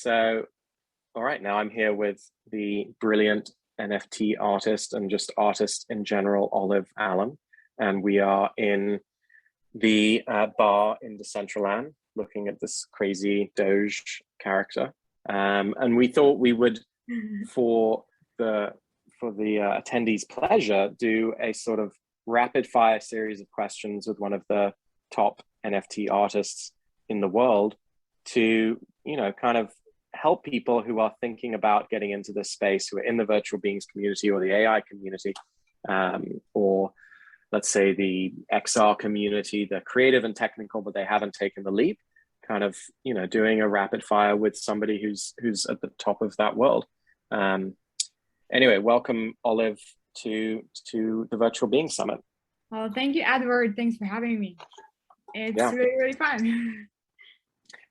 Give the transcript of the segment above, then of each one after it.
So, all right, now I'm here with the brilliant NFT artist and just artist in general, Olive Allen. And we are in the bar in Decentraland looking at this crazy Doge character. And we thought we would, for the attendees' pleasure, do a sort of rapid fire series of questions with one of the top NFT artists in the world to, kind of help people who are thinking about getting into this space, who are in the virtual beings community or the AI community, or let's say the XR community, they're creative and technical, but they haven't taken the leap, kind of, doing a rapid fire with somebody who's at the top of that world. Anyway, welcome, Olive, to the Virtual Beings Summit. Well, thank you, Edward. Thanks for having me. It's really, really fun.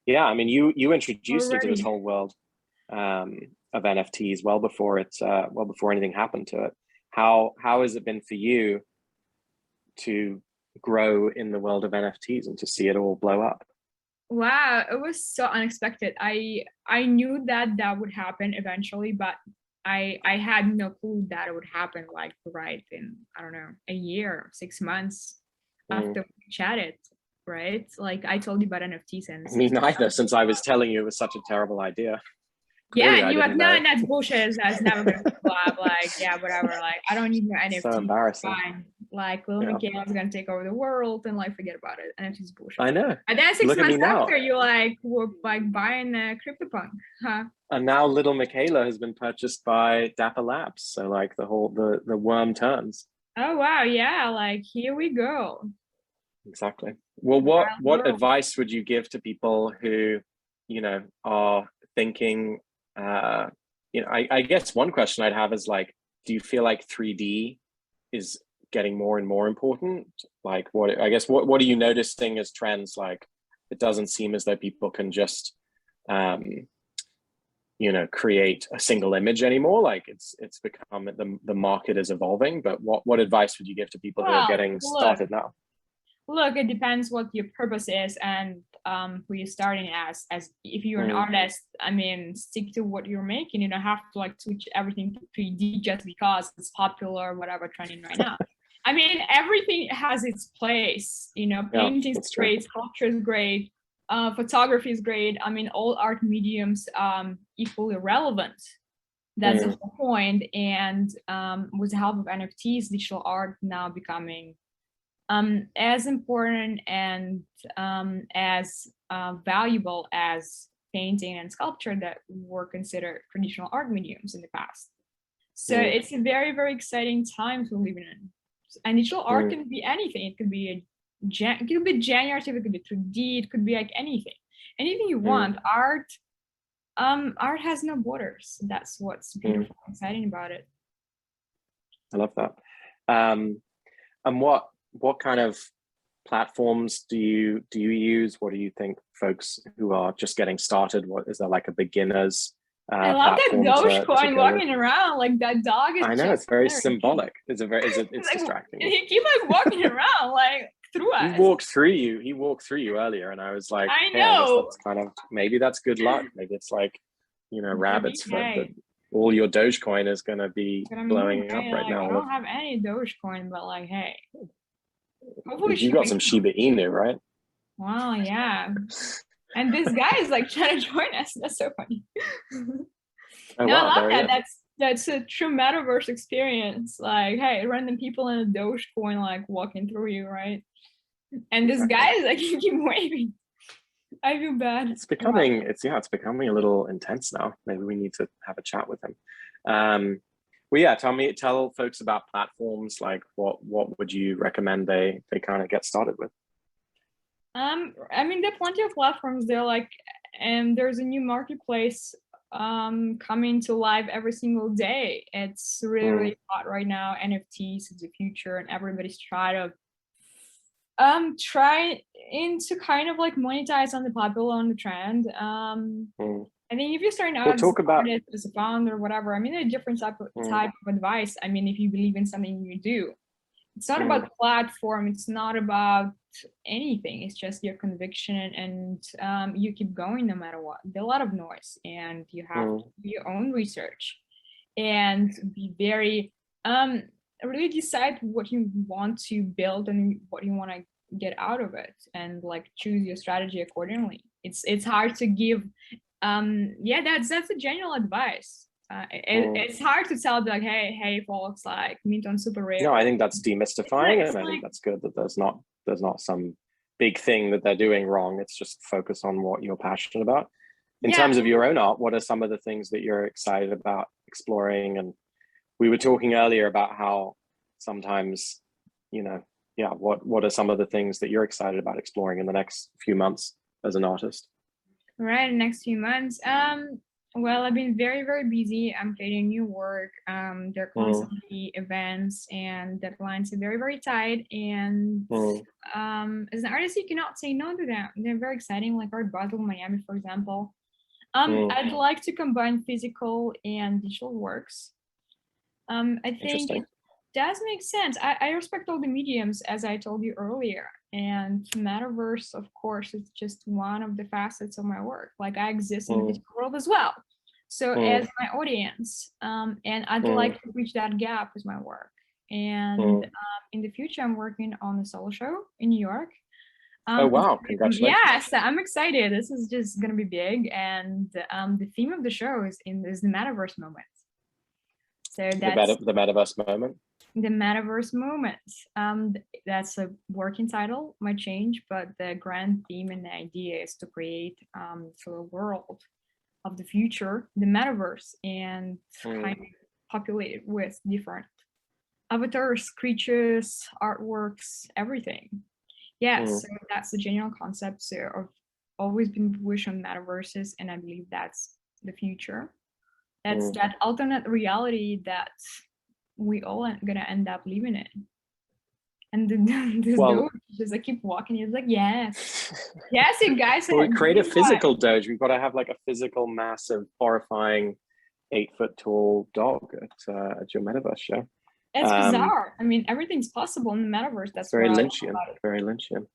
Yeah, I mean, you introduced me to this whole world of NFTs well before anything happened to it. How has it been for you to grow in the world of NFTs and to see it all blow up? Wow, it was so unexpected. I knew that would happen eventually, but I had no clue that it would happen like right in, I don't know, a year, 6 months after we chatted. Right? Like I told you about NFTs and me neither, since I was telling you it was such a terrible idea. Clearly, yeah, and you were no, that's bullshit. That's never gonna collab. Like, yeah, whatever. Like, I don't need no NFTs. So embarrassing. Fine. Like, Lil Michaela's gonna take over the world, and like, forget about it. NFTs bullshit. I know. And then 6 months after, you like were like buying CryptoPunk, huh? And now Little Michaela has been purchased by Dapper Labs. So like the worm turns. Oh wow, yeah. Like here we go. Exactly. Well, what advice would you give to people who, are thinking, I guess one question I'd have is like, do you feel like 3D is getting more and more important? Like what are you noticing as trends? Like, it doesn't seem as though people can just, create a single image anymore. Like it's become, the market is evolving, but what advice would you give to people who are getting started now? Look, it depends what your purpose is and who you're starting as if you're an artist, I mean, stick to what you're making. You don't have to like switch everything to 3D just because it's popular or whatever trending right now. I mean, everything has its place, painting is great, sculpture is great, photography is great. I mean, all art mediums equally relevant. That's the whole point. And with the help of NFTs, digital art now becoming as important and as valuable as painting and sculpture that were considered traditional art mediums in the past. So it's a very, very exciting time to live in. And digital art can be anything. It could be generative, it could be 3D, it could be like anything you want. Art has no borders. That's what's beautiful and exciting about it. I love that. And what kind of platforms do you use? What do you think folks who are just getting started, what is there like a beginner's I love that Dogecoin walking around, like that dog is. I know, it's very symbolic. It's like, distracting. He keeps like walking around like through us. He walked through you earlier, and I was like, I know. That's kind of, maybe that's good luck. Maybe it's like, rabbits for all your Dogecoin is going to be blowing up right now. I don't have any Dogecoin, but like, hey. Hopefully you got some Shiba Inu, right? Wow, yeah. And this guy is like trying to join us. That's so funny. Oh, wow, I love that. That's a true metaverse experience. Like, hey, random people in a Dogecoin like walking through you, right? And this guy is like, keep waving. I feel bad. It's becoming a little intense now. Maybe we need to have a chat with him. Well, yeah, tell folks about platforms. Like what would you recommend they kind of get started with? I mean, there are plenty of platforms. They're like, and there's a new marketplace coming to life every single day. It's really hot right now. NFTs is the future, and everybody's trying to kind of like monetize on the popular, on the trend. I think if you're starting out as a founder or whatever, I mean, there's a different type of advice. I mean, if you believe in something you do, it's not about the platform, it's not about anything, it's just your conviction, and you keep going no matter what. There's a lot of noise, and you have to do your own research and be very really decide what you want to build and what you want to get out of it, and like choose your strategy accordingly. It's hard to give yeah, that's a general advice. It's hard to tell, like, hey folks, like, meet on super rare. No, I think that's demystifying, and I think that's good that there's not some big thing that they're doing wrong. It's just focus on what you're passionate about. In terms of your own art, what are some of the things that you're excited about exploring? And we were talking earlier about how sometimes, you know, yeah, what are some of the things that you're excited about exploring in the next few months as an artist? Right, next few months. Well, I've been very, very busy. I'm creating new work. There are constantly events and deadlines are very, very tight. And as an artist, you cannot say no to them. They're very exciting, like Art Basel, Miami, for example. I'd like to combine physical and digital works. I think it does make sense. I respect all the mediums, as I told you earlier. And metaverse, of course, is just one of the facets of my work. Like, I exist in the digital world as well. So as my audience, and I'd like to bridge that gap with my work. And in the future, I'm working on a solo show in New York. Oh, wow. Congratulations. Yes, I'm excited. This is just going to be big. And the theme of the show is the metaverse moment. So that's the metaverse moment. The metaverse moment. That's a working title, might change, but the grand theme and the idea is to create sort of world of the future, the metaverse, and kind of populate it with different avatars, creatures, artworks, everything. Yeah, so that's the general concept. So I've always been bullish on metaverses, and I believe that's the future. That's that alternate reality that we all are gonna end up living in. And this Doge, just I keep walking, he's like, yes, you guys. Well, we create a physical Doge. We've got to have like a physical, massive, horrifying, 8-foot-tall dog at your metaverse show. It's bizarre. I mean, everything's possible in the metaverse. That's very Lynchian. Very Lynchian.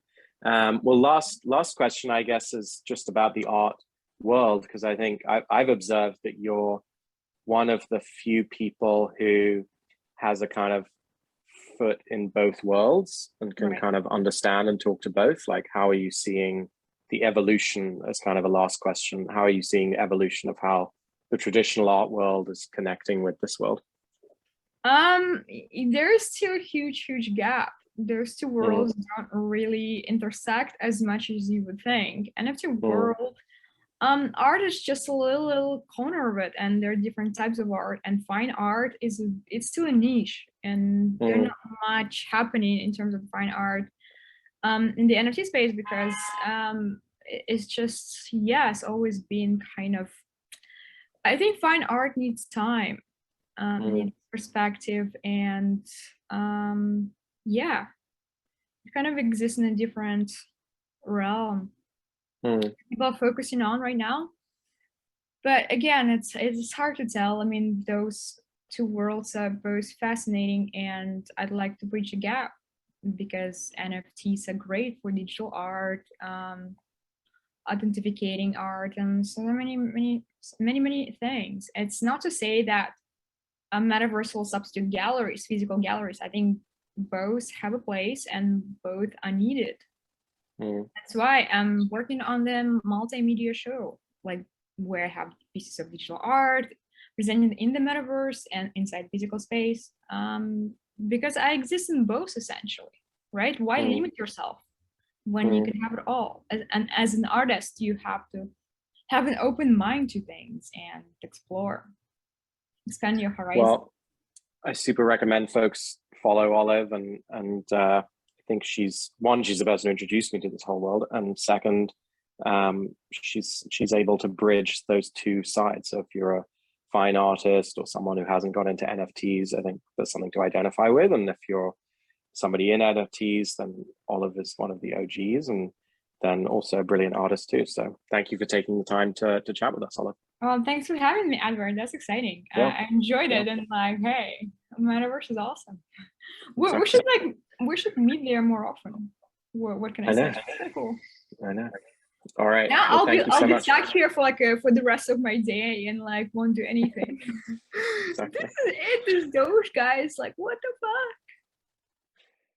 Well, last question, I guess, is just about the art world, because I think I've observed that you're one of the few people who has a kind of foot in both worlds and can kind of understand and talk to both. Like, how are you seeing the evolution, as kind of a last question, how are you seeing the evolution of how the traditional art world is connecting with this world? There is still a huge gap. Those two worlds don't really intersect as much as you would think. NFT world, art is just a little corner of it, and there are different types of art, and fine art it's still a niche, and there's not much happening in terms of fine art in the NFT space, because it's just, it's always been kind of, I think fine art needs time, needs perspective, and it kind of exists in a different realm people are focusing on right now. But again, it's hard to tell. I mean, those two worlds are both fascinating, and I'd like to bridge a gap, because NFTs are great for digital art, authenticating art, and so many things. It's not to say that a metaverse will substitute galleries, physical galleries. I think both have a place and both are needed. That's why I'm working on the multimedia show, like where I have pieces of digital art presented in the metaverse and inside physical space, because I exist in both essentially, right? Why limit yourself when you can have it all? And as an artist, you have to have an open mind to things and explore, expand your horizon. Well, I super recommend folks follow Olive, and I think she's the person who introduced me to this whole world, and second, she's able to bridge those two sides. So if you're a fine artist or someone who hasn't got into NFTs, I think there's something to identify with. And if you're somebody in NFTs, then Olive is one of the OGs, and then also a brilliant artist too. So thank you for taking the time to chat with us, Olive. Well, thanks for having me, Edward. That's exciting. I enjoyed it, and like, hey, Metaverse is awesome. We Exactly. should we should meet there more often. What can I say? Very cool. I know. All right. Now Well, I'll thank be you so much. stuck here for for the rest of my day and like won't do anything. Exactly. This is it. This Doge guys, like what the fuck?